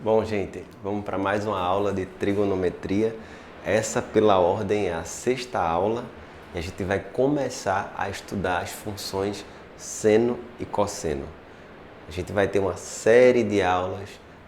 Bom, gente, vamos para mais uma aula de trigonometria. Essa, pela ordem, é a sexta aula e a gente vai começar a estudar as funções seno e cosseno. A gente vai ter uma série de aulas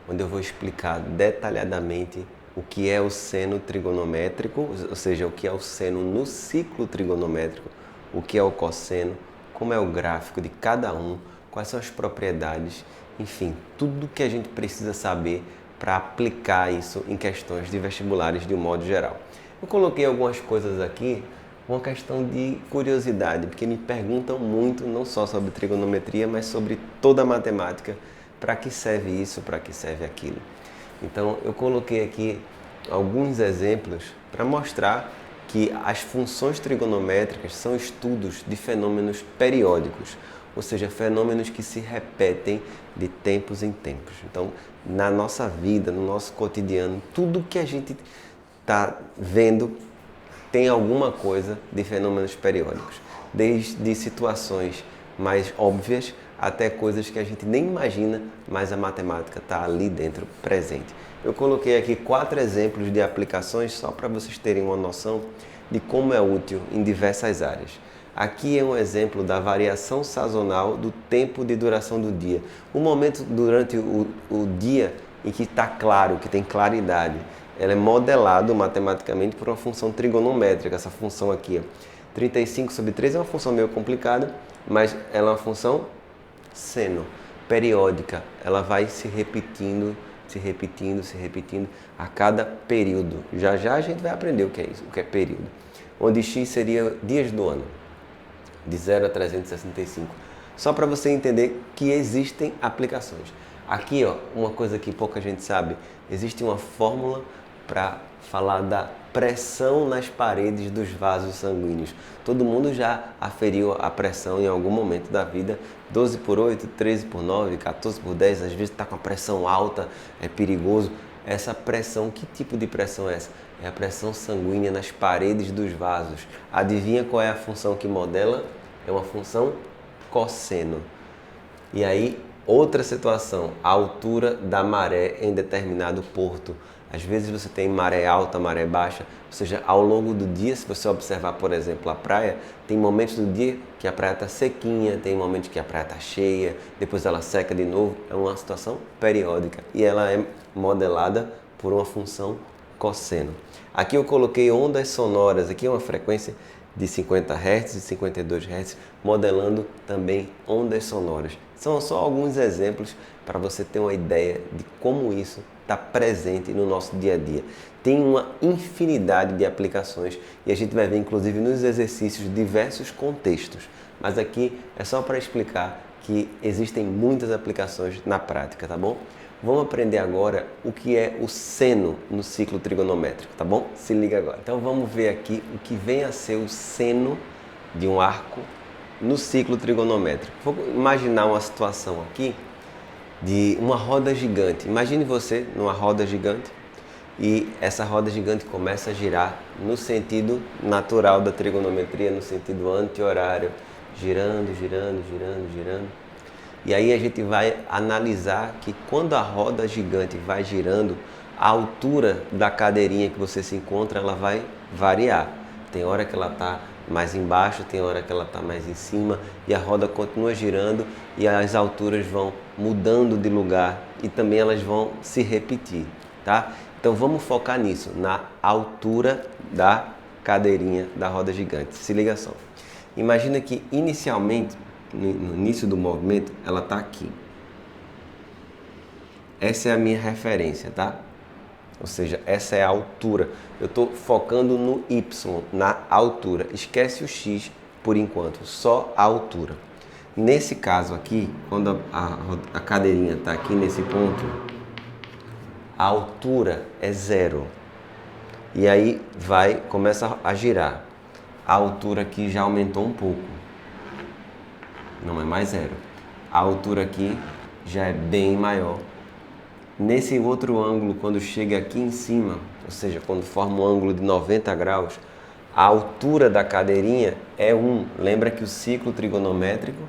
onde eu vou explicar detalhadamente o que é o seno trigonométrico, ou seja, o que é o seno no ciclo trigonométrico, o que é o cosseno, como é o gráfico de cada um, quais são as propriedades, enfim, tudo que a gente precisa saber para aplicar isso em questões de vestibulares de um modo geral. Eu coloquei algumas coisas aqui, uma questão de curiosidade, porque me perguntam muito, não só sobre trigonometria, mas sobre toda a matemática, para que serve isso, para que serve aquilo. Então, eu coloquei aqui alguns exemplos para mostrar que as funções trigonométricas são estudos de fenômenos periódicos, ou seja, fenômenos que se repetem de tempos em tempos. Então, na nossa vida, no nosso cotidiano, tudo que a gente está vendo tem alguma coisa de fenômenos periódicos, desde situações mais óbvias até coisas que a gente nem imagina, mas a matemática está ali dentro, presente. Eu coloquei aqui 4 exemplos de aplicações só para vocês terem uma noção de como é útil em diversas áreas. Aqui é um exemplo da variação sazonal do tempo de duração do dia. O momento durante o dia em que está claro, que tem claridade, ela é modelado matematicamente por uma função trigonométrica. Essa função aqui, 35 sobre 3, é uma função meio complicada, mas ela é uma função seno, periódica. Ela vai se repetindo a cada período. Já já a gente vai aprender o que é isso, o que é período. Onde x seria dias do ano, de 0 a 365. Só para você entender que existem aplicações. Aqui, ó, uma coisa que pouca gente sabe, existe uma fórmula para falar da pressão nas paredes dos vasos sanguíneos. Todo mundo já aferiu a pressão em algum momento da vida. 12 por 8, 13 por 9, 14 por 10, às vezes está com a pressão alta, é perigoso. Essa pressão, que tipo de pressão é essa? É a pressão sanguínea nas paredes dos vasos. Adivinha qual é a função que modela? É uma função cosseno. E aí, outra situação, a altura da maré em determinado porto. Às vezes você tem maré alta, maré baixa, ou seja, ao longo do dia, se você observar, por exemplo, a praia, tem momentos do dia que a praia está sequinha, tem momentos que a praia está cheia, depois ela seca de novo. É uma situação periódica e ela é modelada por uma função cosseno. Aqui eu coloquei ondas sonoras, aqui é uma frequência de 50 Hz e 52 Hz, modelando também ondas sonoras. São só alguns exemplos para você ter uma ideia de como isso está presente no nosso dia a dia. Tem uma infinidade de aplicações e a gente vai ver inclusive nos exercícios diversos contextos, mas aqui é só para explicar que existem muitas aplicações na prática, tá bom? Vamos aprender agora o que é o seno no ciclo trigonométrico, tá bom? Se liga agora. Então vamos ver aqui o que vem a ser o seno de um arco no ciclo trigonométrico. Vou imaginar uma situação aqui de uma roda gigante. Imagine você numa roda gigante e essa roda gigante começa a girar no sentido natural da trigonometria, no sentido anti-horário, girando, girando, girando, girando. E aí a gente vai analisar que quando a roda gigante vai girando, a altura da cadeirinha que você se encontra, ela vai variar. Tem hora que ela está mais embaixo, tem hora que ela está mais em cima e a roda continua girando e as alturas vão mudando de lugar e também elas vão se repetir, tá? Então vamos focar nisso, na altura da cadeirinha da roda gigante. Se liga só. Imagina que inicialmente, no início do movimento, ela está aqui. Essa é a minha referência, tá? Ou seja, essa é a altura. Eu estou focando no Y, na altura. Esquece o X por enquanto, só a altura. Nesse caso aqui, quando a cadeirinha está aqui nesse ponto, a altura é 0. E aí começa a girar. A altura aqui já aumentou um pouco. Não é mais 0. A altura aqui já é bem maior. Nesse outro ângulo, quando chega aqui em cima, ou seja, quando forma um ângulo de 90 graus, a altura da cadeirinha é 1. Lembra que o ciclo trigonométrico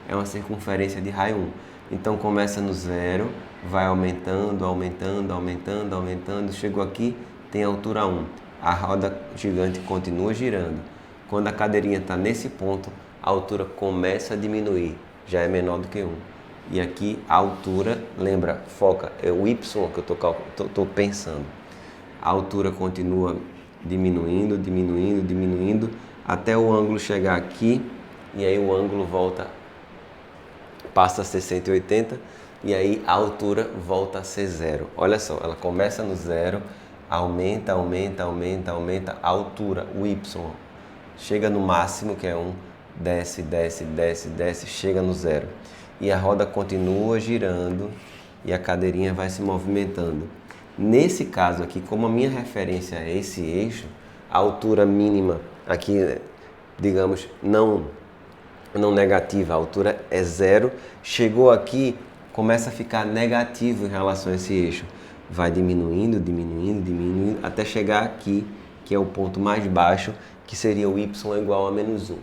é uma circunferência de raio 1. Então começa no 0, vai aumentando, aumentando, aumentando, aumentando, chegou aqui, tem altura 1. A roda gigante continua girando. Quando a cadeirinha está nesse ponto, a altura começa a diminuir, já é menor do que 1. E aqui a altura, lembra, foca, é o Y que eu estou pensando. A altura continua diminuindo, diminuindo, diminuindo, até o ângulo chegar aqui, e aí o ângulo volta, passa a ser 180, e aí a altura volta a ser 0. Olha só, ela começa no 0, aumenta, aumenta, aumenta, aumenta, a altura, o Y, chega no máximo, que é 1, desce, desce, desce, desce, chega no 0. E a roda continua girando e a cadeirinha vai se movimentando. Nesse caso aqui, como a minha referência é esse eixo, a altura mínima aqui, digamos, não negativa, a altura é 0, chegou aqui, começa a ficar negativo em relação a esse eixo. Vai diminuindo, diminuindo, diminuindo, até chegar aqui, que é o ponto mais baixo, que seria o y igual a menos 1.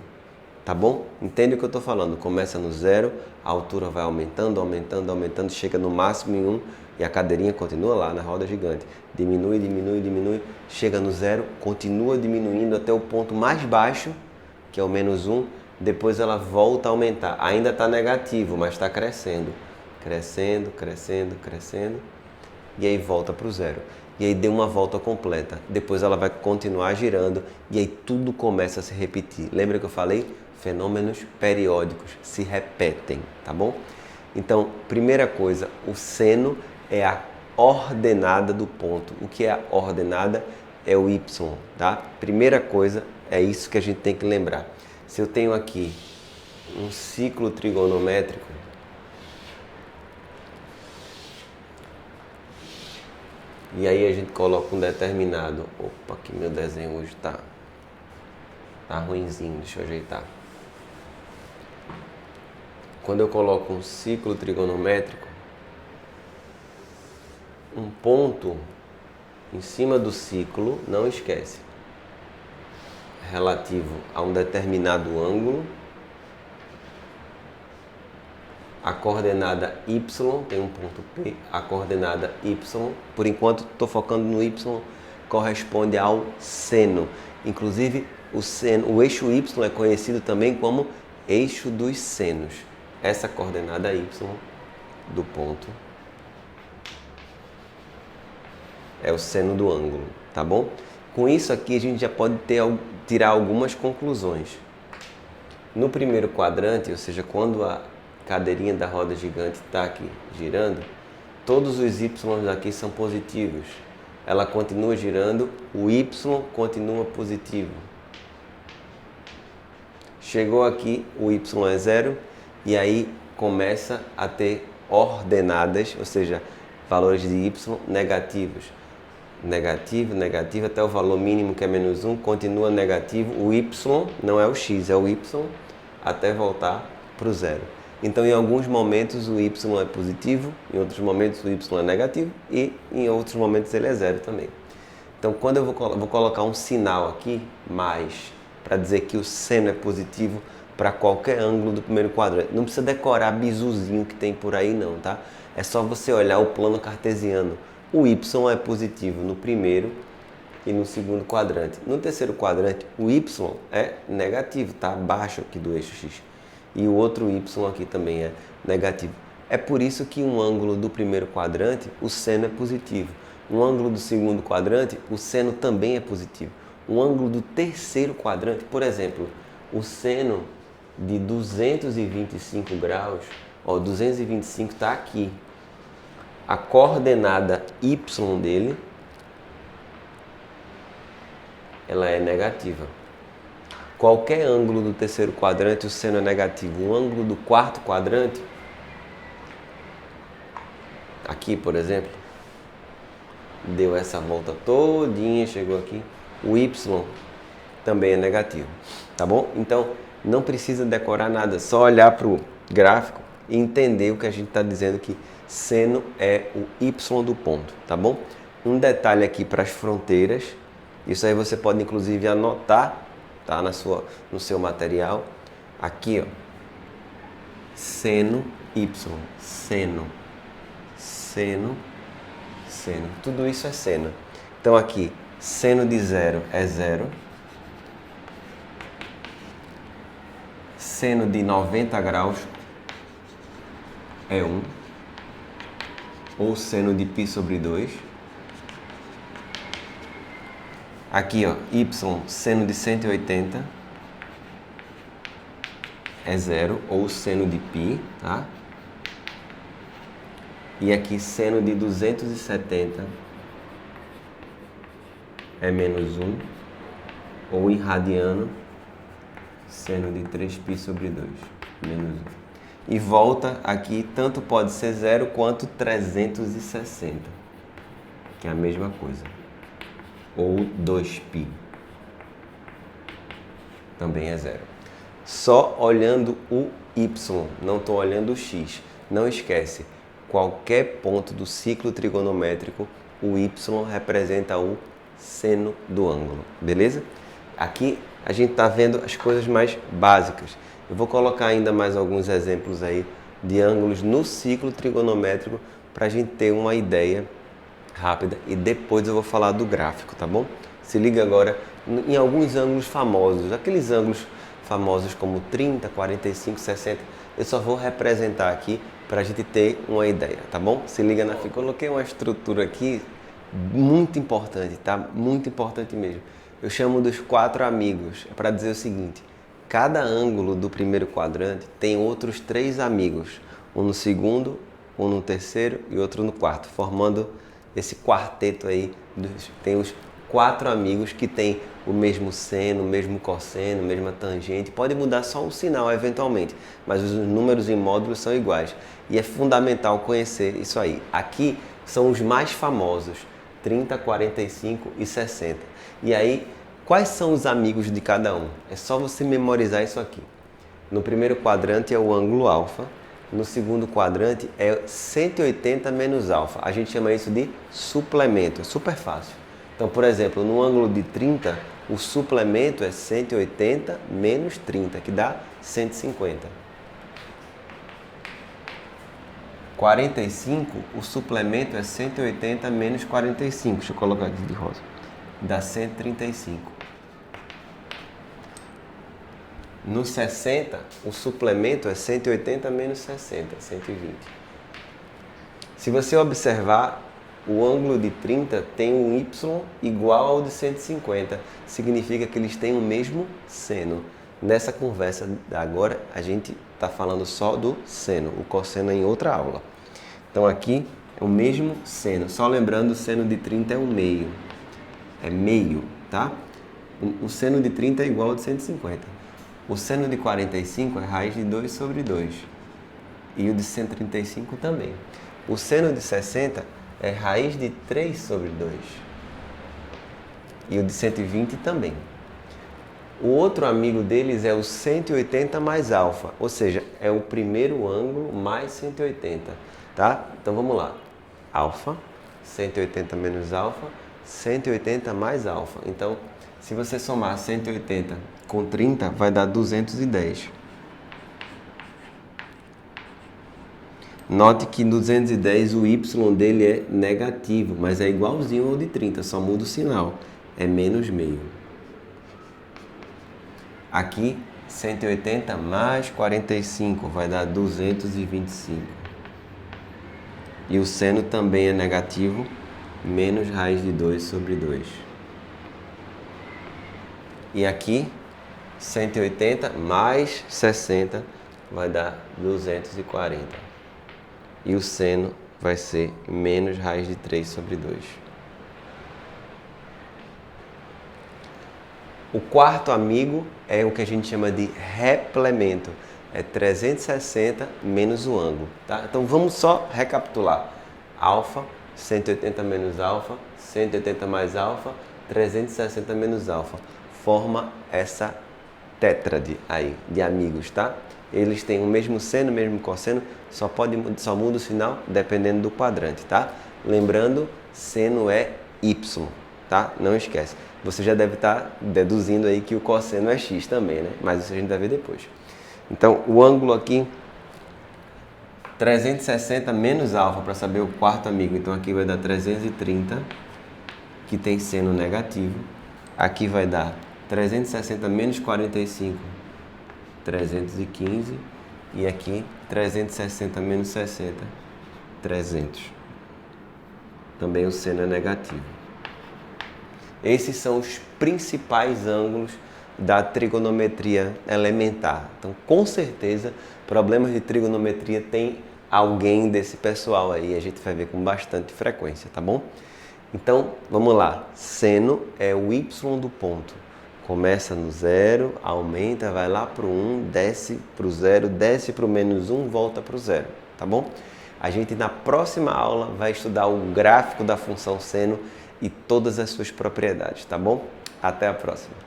Tá bom? Entende o que eu estou falando? Começa no 0, a altura vai aumentando, aumentando, aumentando, chega no máximo em 1 e a cadeirinha continua lá na roda gigante. Diminui, diminui, diminui, chega no 0, continua diminuindo até o ponto mais baixo, que é o menos 1, depois ela volta a aumentar. Ainda está negativo, mas está crescendo. Crescendo, crescendo, crescendo, e aí volta para o 0. E aí deu uma volta completa. Depois ela vai continuar girando e aí tudo começa a se repetir. Lembra que eu falei? Fenômenos periódicos se repetem, tá bom? Então, primeira coisa, o seno é a ordenada do ponto. O que é a ordenada? É o y, tá? Primeira coisa, é isso que a gente tem que lembrar. Se eu tenho aqui um ciclo trigonométrico, e aí a gente coloca um determinado... Opa, aqui meu desenho hoje tá ruinzinho, deixa eu ajeitar. Quando eu coloco um ciclo trigonométrico, um ponto em cima do ciclo, não esquece, relativo a um determinado ângulo, a coordenada y, tem um ponto P, a coordenada y, por enquanto estou focando no y, corresponde ao seno. Inclusive, o eixo y é conhecido também como eixo dos senos. Essa coordenada y do ponto é o seno do ângulo, tá bom? Com isso aqui a gente já pode tirar algumas conclusões. No primeiro quadrante, ou seja, quando a cadeirinha da roda gigante está aqui girando, todos os y aqui são positivos. Ela continua girando, o y continua positivo. Chegou aqui, o y é 0, e aí começa a ter ordenadas, ou seja, valores de y negativos. Negativo, negativo, até o valor mínimo que é menos 1, continua negativo. O y não é o x, é o y, até voltar para o 0. Então, em alguns momentos o y é positivo, em outros momentos o y é negativo e em outros momentos ele é 0 também. Então, quando eu vou colocar um sinal aqui, mais, para dizer que o seno é positivo para qualquer ângulo do primeiro quadrante. Não precisa decorar bizuzinho que tem por aí não, tá? É só você olhar o plano cartesiano. O y é positivo no primeiro e no segundo quadrante. No terceiro quadrante, o y é negativo, está abaixo aqui do eixo x. E o outro y aqui também é negativo. É por isso que um ângulo do primeiro quadrante, o seno é positivo. Um ângulo do segundo quadrante, o seno também é positivo. Um ângulo do terceiro quadrante, por exemplo, o seno de 225 graus, 225 está aqui. A coordenada y dele, ela é negativa. Qualquer ângulo do terceiro quadrante, o seno é negativo. Um ângulo do quarto quadrante, aqui, por exemplo, deu essa volta todinha, chegou aqui, o y também é negativo, tá bom? Então, não precisa decorar nada, só olhar para o gráfico e entender o que a gente está dizendo que seno é o y do ponto, tá bom? Um detalhe aqui para as fronteiras, isso aí você pode inclusive anotar, tá? No seu material, aqui ó, seno y, seno seno, seno. Tudo isso é seno. Então aqui, seno de 0 é 0. Seno de 90 graus é 1. Ou seno de π sobre 2. Aqui, ó, y, seno de 180 é 0, ou seno de π, tá? E aqui, seno de 270 é menos 1, ou em radiano, seno de 3π sobre 2, menos 1. E volta aqui, tanto pode ser 0 quanto 360, que é a mesma coisa. Ou 2π, também é 0. Só olhando o y, não estou olhando o x. Não esquece, qualquer ponto do ciclo trigonométrico, o y representa o seno do ângulo, beleza? Aqui a gente está vendo as coisas mais básicas. Eu vou colocar ainda mais alguns exemplos aí de ângulos no ciclo trigonométrico para a gente ter uma ideia rápida e depois eu vou falar do gráfico, tá bom? Se liga agora em alguns ângulos famosos, aqueles ângulos famosos como 30, 45, 60, eu só vou representar aqui para a gente ter uma ideia, tá bom? Se liga na figura. Coloquei uma estrutura aqui muito importante, tá? Muito importante mesmo. Eu chamo dos 4 amigos, é para dizer o seguinte: cada ângulo do primeiro quadrante tem outros 3 amigos, um no segundo, um no terceiro e outro no quarto, formando esse quarteto aí. Tem os 4 amigos que tem o mesmo seno, o mesmo cosseno, a mesma tangente. Pode mudar só um sinal eventualmente, mas os números em módulos são iguais. E é fundamental conhecer isso aí. Aqui são os mais famosos, 30, 45 e 60. E aí, quais são os amigos de cada um? É só você memorizar isso aqui. No primeiro quadrante é o ângulo alfa. No segundo quadrante é 180 menos alfa. A gente chama isso de suplemento. É super fácil. Então, por exemplo, no ângulo de 30, o suplemento é 180 menos 30, que dá 150. 45, o suplemento é 180 menos 45. Deixa eu colocar aqui de rosa. Dá 135. No 60, o suplemento é 180 menos 60, 120. Se você observar, o ângulo de 30 tem um y igual ao de 150. Significa que eles têm o mesmo seno. Nessa conversa agora, a gente está falando só do seno. O cosseno é em outra aula. Então aqui é o mesmo seno. Só lembrando, o seno de 30 é um meio. É meio, tá? O seno de 30 é igual ao de 150. O seno de 45 é raiz de 2 sobre 2. E o de 135 também. O seno de 60 é raiz de 3 sobre 2. E o de 120 também. O outro amigo deles é o 180 mais alfa. Ou seja, é o primeiro ângulo mais 180. Tá? Então vamos lá. Alfa, 180 menos alfa, 180 mais alfa. Então, se você somar 180 com 30, vai dar 210. Note que 210 o y dele é negativo, mas é igualzinho ao de 30, só muda o sinal. É menos meio. Aqui, 180 mais 45 vai dar 225. E o seno também é negativo, menos raiz de 2 sobre 2. E aqui, 180 mais 60 vai dar 240. E o seno vai ser menos raiz de 3 sobre 2. O quarto amigo é o que a gente chama de replemento. É 360 menos o ângulo. Tá? Então vamos só recapitular. Alfa, 180 menos alfa, 180 mais alfa, 360 menos alfa. Forma essa tétrade aí de amigos, tá? Eles têm o mesmo seno, o mesmo cosseno, só muda o sinal dependendo do quadrante, tá? Lembrando, seno é y, tá? Não esquece. Você já deve estar deduzindo aí que o cosseno é x também, né? Mas isso a gente vai ver depois. Então, o ângulo aqui 360 menos alfa para saber o quarto amigo. Então aqui vai dar 330, que tem seno negativo. Aqui vai dar 360 menos 45, 315. E aqui 360 menos 60, 300. Também o seno é negativo. Esses são os principais ângulos da trigonometria elementar. Então, com certeza, problemas de trigonometria tem alguém desse pessoal aí. A gente vai ver com bastante frequência, tá bom? Então, vamos lá. Seno é o y do ponto. Começa no zero, aumenta, vai lá para o 1, desce para o zero, desce para o menos 1, volta para o zero, tá bom? A gente na próxima aula vai estudar o gráfico da função seno e todas as suas propriedades, tá bom? Até a próxima!